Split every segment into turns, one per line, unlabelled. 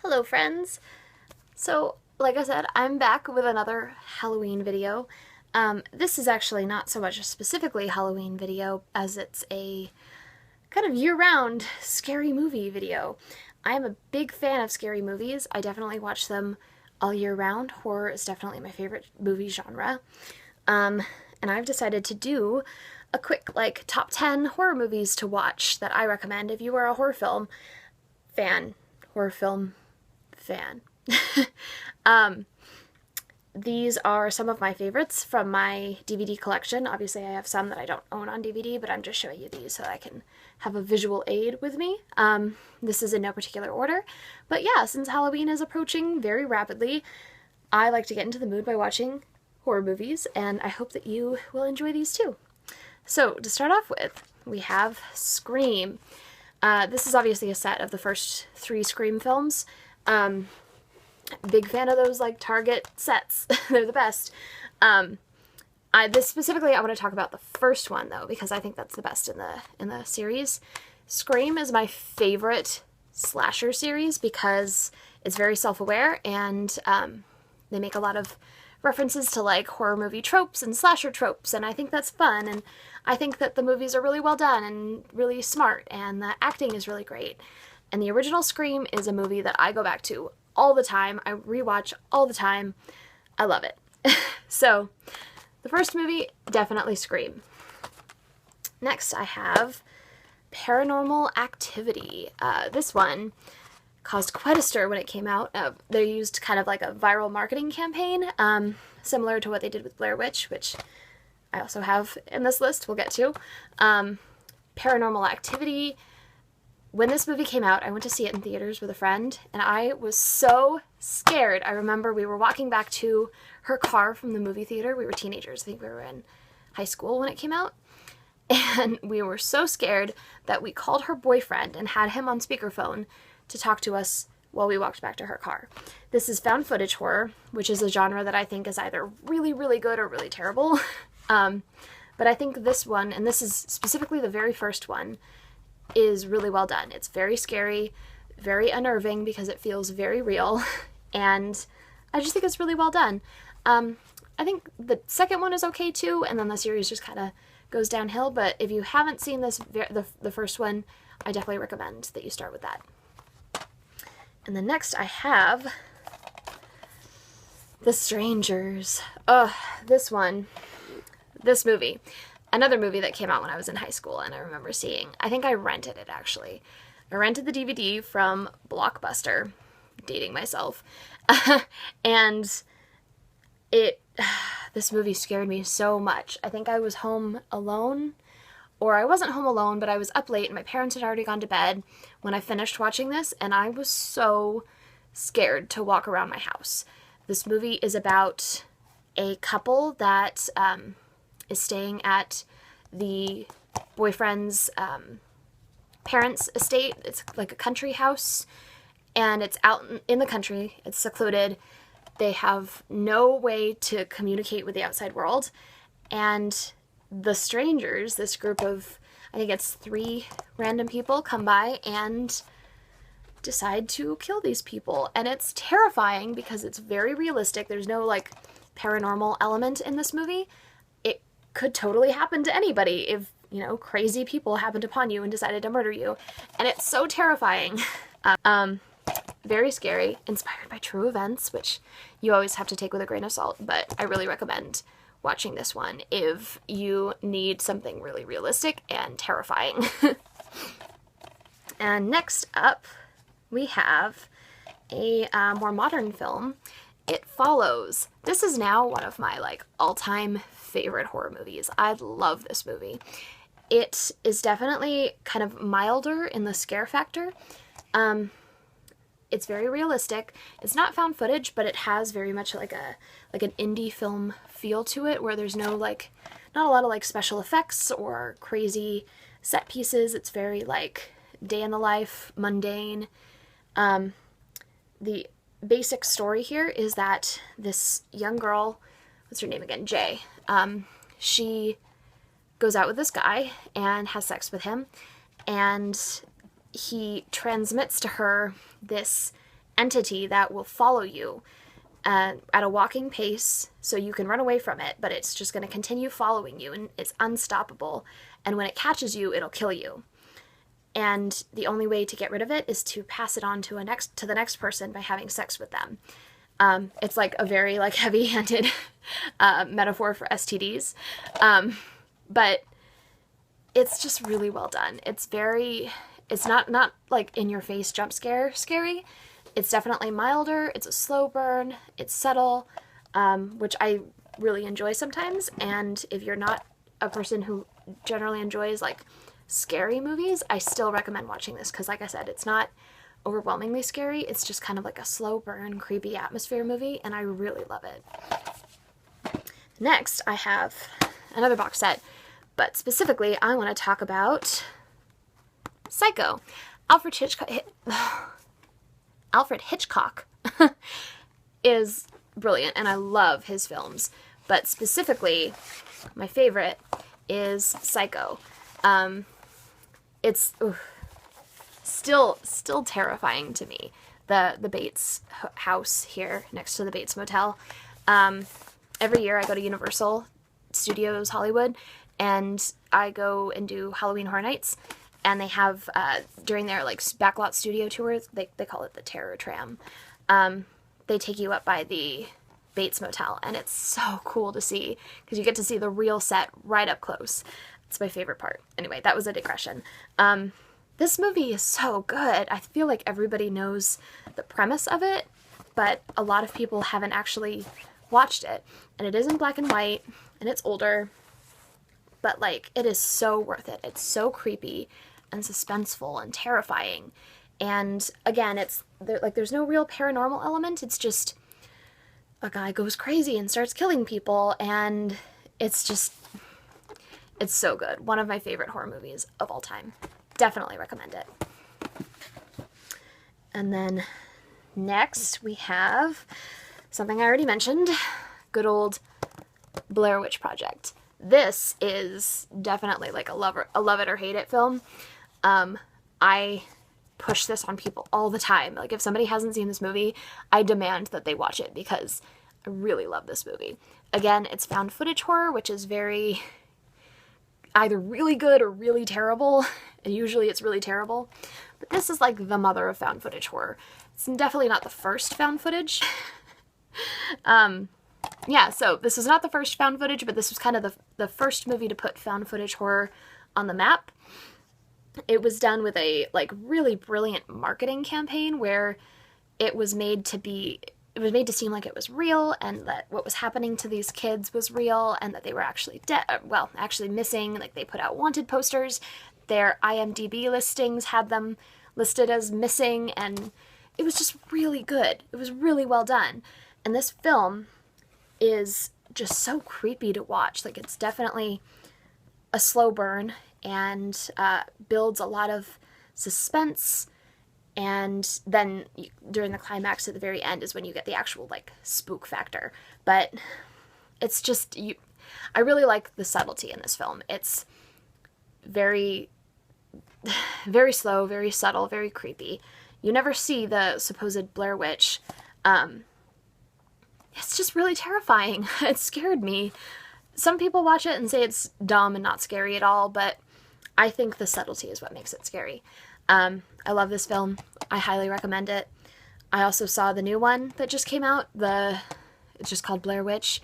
Hello friends! So, like I said, I'm back with another Halloween video. This is actually not so much a specifically Halloween video as it's a kind of year-round scary movie video. I am a big fan of scary movies. I definitely watch them all year round. Horror is definitely my favorite movie genre. And I've decided to do a quick, top 10 horror movies to watch that I recommend if you are a horror film fan. These are some of my favorites from my DVD collection. Obviously, I have some that I don't own on DVD, but I'm just showing you these so I can have a visual aid with me. This is in no particular order. But yeah, since Halloween is approaching very rapidly, I like to get into the mood by watching horror movies, and I hope that you will enjoy these too. So, to start off with, we have Scream. This is obviously a set of the first 3 Scream films. Big fan of those, Target sets. They're the best. Specifically, I want to talk about the first one, though, because I think that's the best in the series. Scream is my favorite slasher series because it's very self-aware, and they make a lot of references to, horror movie tropes and slasher tropes, and I think that's fun, and I think that the movies are really well done and really smart, and the acting is really great. And the original Scream is a movie that I go back to all the time. I rewatch all the time. I love it. So, the first movie, definitely Scream. Next, I have Paranormal Activity. This one caused quite a stir when it came out. They used kind of like a viral marketing campaign, similar to what they did with Blair Witch, which I also have in this list we'll get to. Paranormal Activity. When this movie came out, I went to see it in theaters with a friend, and I was so scared. I remember we were walking back to her car from the movie theater. We were teenagers. I think we were in high school when it came out. And we were so scared that we called her boyfriend and had him on speakerphone to talk to us while we walked back to her car. This is found footage horror, which is a genre that I think is either really, really good or really terrible. But I think this one, and this is specifically the very first one, is really well done. It's very scary, very unnerving because it feels very real, and I just think it's really well done. I think the second one is okay too, and then the series just kind of goes downhill, but if you haven't seen the first one, I definitely recommend that you start with that. And then next I have The Strangers. This movie. Another movie that came out when I was in high school and I remember seeing. I think I rented it, actually. I rented the DVD from Blockbuster. Dating myself. And this movie scared me so much. I think I was home alone, or I wasn't home alone, but I was up late and my parents had already gone to bed when I finished watching this, and I was so scared to walk around my house. This movie is about a couple that is staying at the boyfriend's parents' estate. It's like a country house, and it's out in the country. It's secluded. They have no way to communicate with the outside world, and the strangers, this group of, I think it's 3 random people, come by and decide to kill these people, and it's terrifying because it's very realistic. There's no paranormal element in this movie. It could totally happen to anybody if, crazy people happened upon you and decided to murder you. And it's so terrifying. Very scary, inspired by true events, which you always have to take with a grain of salt, but I really recommend watching this one if you need something really realistic and terrifying. And next up, we have a more modern film, It Follows. This is now one of my all-time favorite horror movies. I love this movie. It is definitely kind of milder in the scare factor. It's very realistic. It's not found footage, but it has very much an indie film feel to it, where there's no not a lot of special effects or crazy set pieces. It's very day in the life, mundane. The basic story here is that this young girl, what's her name again? Jay. She goes out with this guy and has sex with him, and he transmits to her this entity that will follow you at a walking pace, so you can run away from it, but it's just going to continue following you, and it's unstoppable. And when it catches you, it'll kill you. And the only way to get rid of it is to pass it on to the next person by having sex with them. It's like a very like heavy-handed metaphor for STDs, but it's just really well done. It's not like in your face jump scare scary. It's definitely milder. It's a slow burn. It's subtle, which I really enjoy sometimes. And if you're not a person who generally enjoys like scary movies, I still recommend watching this because, like I said, it's not overwhelmingly scary. It's just kind of like a slow burn, creepy atmosphere movie, and I really love it. Next, I have another box set, but specifically, I want to talk about Psycho. Alfred Hitchcock is brilliant, and I love his films, but specifically, my favorite is Psycho. It's still terrifying to me. The Bates house here next to the Bates Motel. Every year I go to Universal Studios Hollywood, and I go and do Halloween Horror Nights, and they have during their like backlot studio tours, they call it the Terror Tram. They take you up by the Bates Motel, and it's so cool to see because you get to see the real set right up close. It's my favorite part. Anyway, that was a digression. This movie is so good. I feel like everybody knows the premise of it, but a lot of people haven't actually watched it. And it is in black and white, and it's older, but like it is so worth it. It's so creepy and suspenseful and terrifying. And again, there's no real paranormal element. It's just a guy goes crazy and starts killing people, and it's so good. One of my favorite horror movies of all time. Definitely recommend it. And then next we have something I already mentioned, good old Blair Witch Project. This is definitely like a love it or hate it film. I push this on people all the time. Like if somebody hasn't seen this movie, I demand that they watch it because I really love this movie. Again, it's found footage horror, which is very either really good or really terrible, and usually it's really terrible. But this is like the mother of found footage horror. It's definitely not the first found footage. Yeah, so this is not the first found footage, but this was kind of the first movie to put found footage horror on the map. It was done with a like really brilliant marketing campaign where it was made to seem like it was real, and that what was happening to these kids was real, and that they were actually actually missing. Like they put out wanted posters. Their IMDb listings had them listed as missing, and it was just really good. It was really well done. And this film is just so creepy to watch. Like it's definitely a slow burn and builds a lot of suspense. And then during the climax at the very end is when you get the actual like spook factor. But it's just I really like the subtlety in this film. It's very, very slow, very subtle, very creepy. You never see the supposed Blair Witch. It's just really terrifying. It scared me. Some people watch it and say it's dumb and not scary at all, but I think the subtlety is what makes it scary. I love this film. I highly recommend it. I also saw the new one that just came out. It's just called Blair Witch.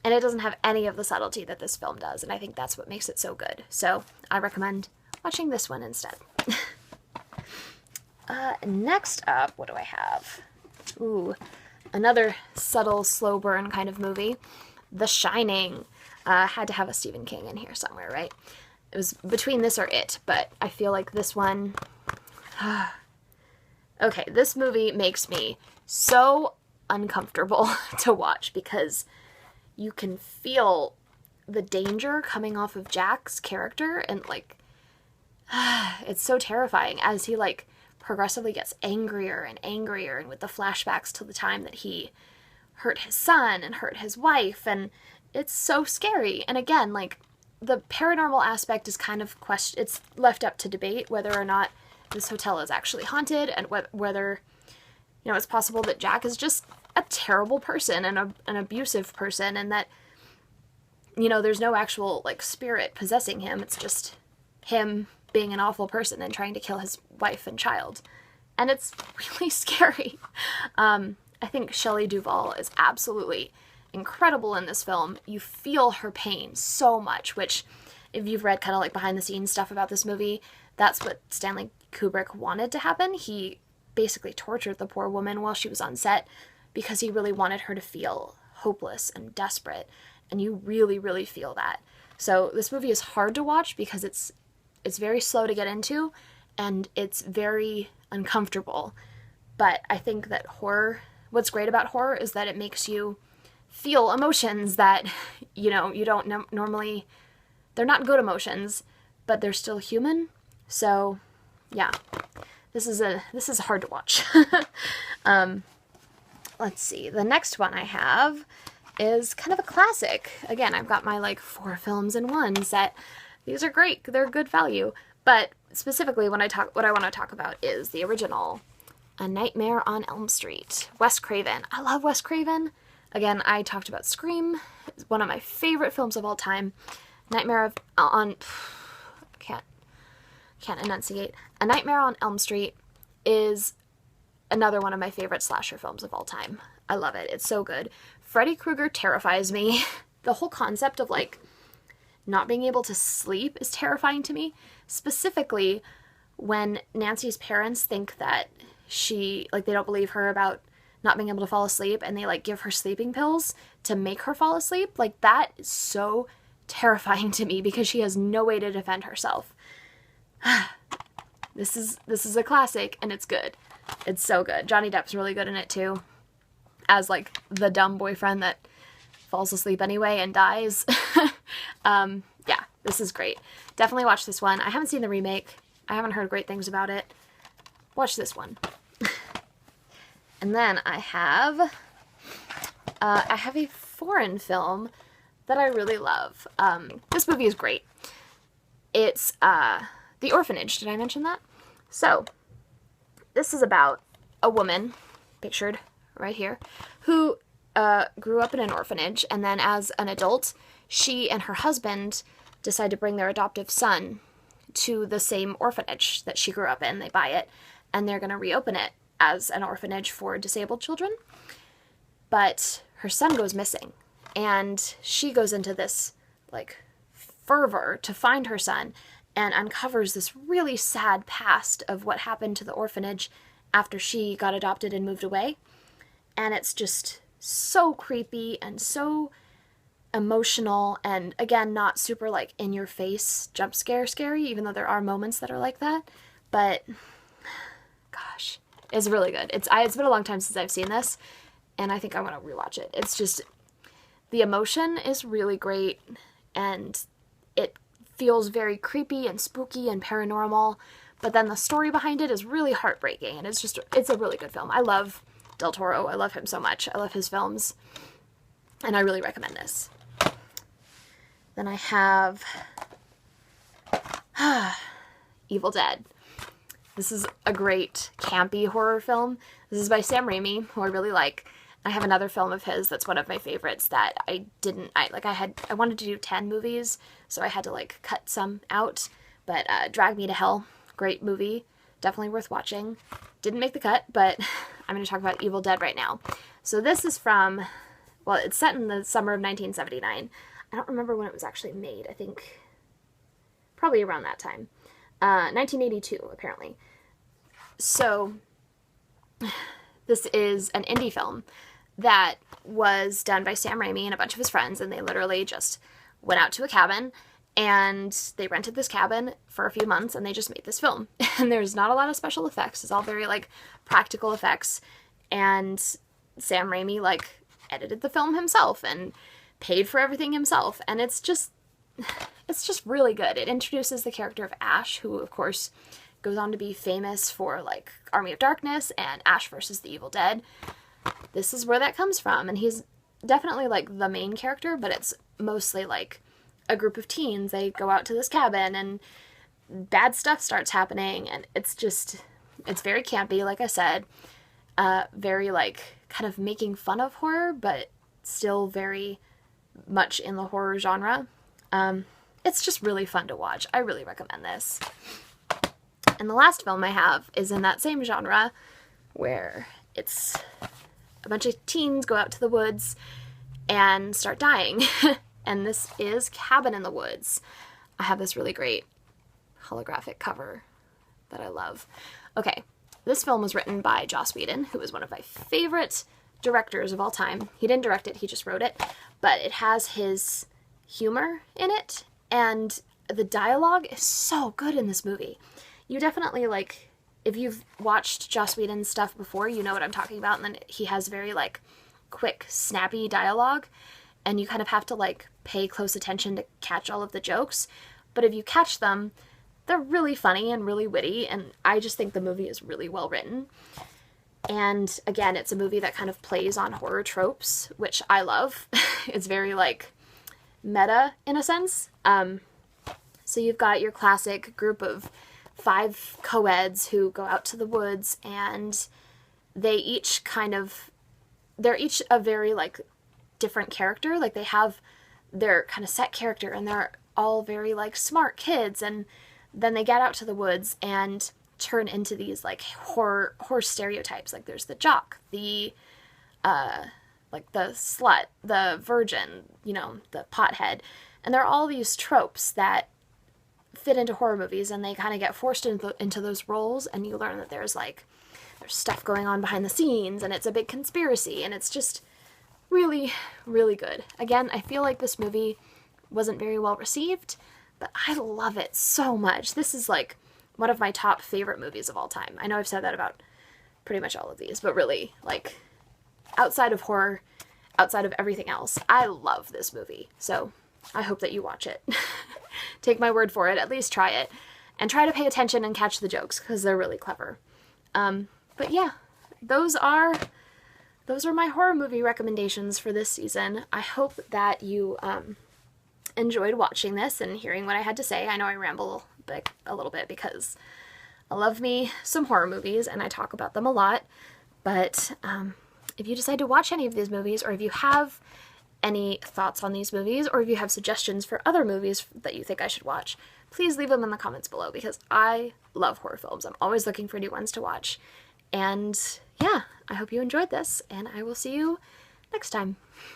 And it doesn't have any of the subtlety that this film does, and I think that's what makes it so good. So I recommend watching this one instead. Next up, what do I have? Ooh, another subtle, slow burn kind of movie. The Shining. Had to have a Stephen King in here somewhere, right? It was between this or it, but I feel like this one... Okay, this movie makes me so uncomfortable to watch because you can feel the danger coming off of Jack's character, and like it's so terrifying as he like progressively gets angrier and angrier, and with the flashbacks to the time that he hurt his son and hurt his wife, and it's so scary. And again, like the paranormal aspect is kind of it's left up to debate whether or not this hotel is actually haunted, and whether it's possible that Jack is just a terrible person and an abusive person, and that, there's no actual, like, spirit possessing him. It's just him being an awful person and trying to kill his wife and child. And it's really scary. I think Shelley Duvall is absolutely incredible in this film. You feel her pain so much, which, if you've read kind of like behind the scenes stuff about this movie, that's what Stanley Kubrick wanted to happen. He basically tortured the poor woman while she was on set because he really wanted her to feel hopeless and desperate. And you really, really feel that. So this movie is hard to watch because it's very slow to get into, and it's very uncomfortable. But I think that what's great about horror is that it makes you feel emotions that, you don't normally, they're not good emotions, but they're still human. So, yeah, this is hard to watch. Let's see, the next one I have is kind of a classic. Again, I've got my, like, 4 films in one set. These are great, they're good value. But specifically, what I want to talk about is the original, A Nightmare on Elm Street. Wes Craven. I love Wes Craven. Again, I talked about Scream. It's one of my favorite films of all time. Can't enunciate. A Nightmare on Elm Street is another one of my favorite slasher films of all time. I love it. It's so good. Freddy Krueger terrifies me. The whole concept of, like, not being able to sleep is terrifying to me. Specifically, when Nancy's parents think that they don't believe her about not being able to fall asleep, and they, like, give her sleeping pills to make her fall asleep. Like, that is so terrifying to me because she has no way to defend herself. This is a classic, and it's good. It's so good. Johnny Depp's really good in it too, as, like, the dumb boyfriend that falls asleep anyway and dies. Yeah, this is great. Definitely watch this one. I haven't seen the remake. I haven't heard great things about it. Watch this one. And then I have a foreign film that I really love. This movie is great. It's The Orphanage. Did I mention that? So, this is about a woman, pictured right here, who grew up in an orphanage, and then as an adult, she and her husband decide to bring their adoptive son to the same orphanage that she grew up in. They buy it, and they're going to reopen it as an orphanage for disabled children. But her son goes missing, and she goes into this, like, fervor to find her son, and uncovers this really sad past of what happened to the orphanage after she got adopted and moved away. And it's just so creepy and so emotional, and again, not super, like, in your face jump scary, even though there are moments that are like that. But gosh, it's really good. It's been a long time since I've seen this, and I think I want to rewatch it. It's just, the emotion is really great, and it feels very creepy and spooky and paranormal, but then the story behind it is really heartbreaking, and it's a really good film. I love Del Toro. I love him so much. I love his films, and I really recommend this. Then I have Evil Dead. This is a great campy horror film. This is by Sam Raimi, who I really like. I have another film of his that's one of my favorites that I wanted to do 10 movies, so I had to, like, cut some out. But Drag Me to Hell, great movie, definitely worth watching. Didn't make the cut, but I'm going to talk about Evil Dead right now. So this is it's set in the summer of 1979. I don't remember when it was actually made. I think probably around that time. 1982, apparently. So this is an indie film that was done by Sam Raimi and a bunch of his friends, and they literally just went out to a cabin, and they rented this cabin for a few months, and they just made this film. And there's not a lot of special effects. It's all very, like, practical effects, and Sam Raimi, like, edited the film himself and paid for everything himself, and it's just really good. It introduces the character of Ash, who, of course, goes on to be famous for, like, Army of Darkness and Ash versus the Evil Dead. This is where that comes from, and he's definitely, like, the main character, but it's mostly, like, a group of teens. They go out to this cabin, and bad stuff starts happening, and it's very campy, like I said. very like kind of making fun of horror, but still very much in the horror genre. It's just really fun to watch. I really recommend this. And the last film I have is in that same genre, where it's a bunch of teens go out to the woods and start dying. And this is Cabin in the Woods. I have this really great holographic cover that I love. Okay, this film was written by Joss Whedon, who is one of my favorite directors of all time. He didn't direct it, he just wrote it, but it has his humor in it, and the dialogue is so good in this movie. You definitely, like, if you've watched Joss Whedon's stuff before, you know what I'm talking about, and then he has very, like, quick, snappy dialogue, and you kind of have to, like, pay close attention to catch all of the jokes, but if you catch them, they're really funny and really witty, and I just think the movie is really well written. And again, it's a movie that kind of plays on horror tropes, which I love. It's very, like, meta in a sense. So you've got your classic group of 5 co-eds who go out to the woods, and they're each a very, like, different character. Like, they have their kind of set character, and they're all very, like, smart kids, and then they get out to the woods and turn into these, like, horror stereotypes. Like, there's the jock, the like the slut, the virgin, you know, the pothead, and there are all these tropes that fit into horror movies, and they kind of get forced into those roles, and you learn that there's stuff going on behind the scenes, and it's a big conspiracy, and it's just really, really good. Again, I feel like this movie wasn't very well received, but I love it so much. This is, like, one of my top favorite movies of all time. I know I've said that about pretty much all of these, but really, like, outside of horror, outside of everything else, I love this movie. So I hope that you watch it. Take my word for it, at least try it. And try to pay attention and catch the jokes, because they're really clever. But yeah, those are my horror movie recommendations for this season. I hope that you enjoyed watching this and hearing what I had to say. I know I ramble a little bit because I love me some horror movies and I talk about them a lot, but if you decide to watch any of these movies, or if you have any thoughts on these movies, or if you have suggestions for other movies that you think I should watch, please leave them in the comments below, because I love horror films. I'm always looking for new ones to watch. And yeah, I hope you enjoyed this, and I will see you next time.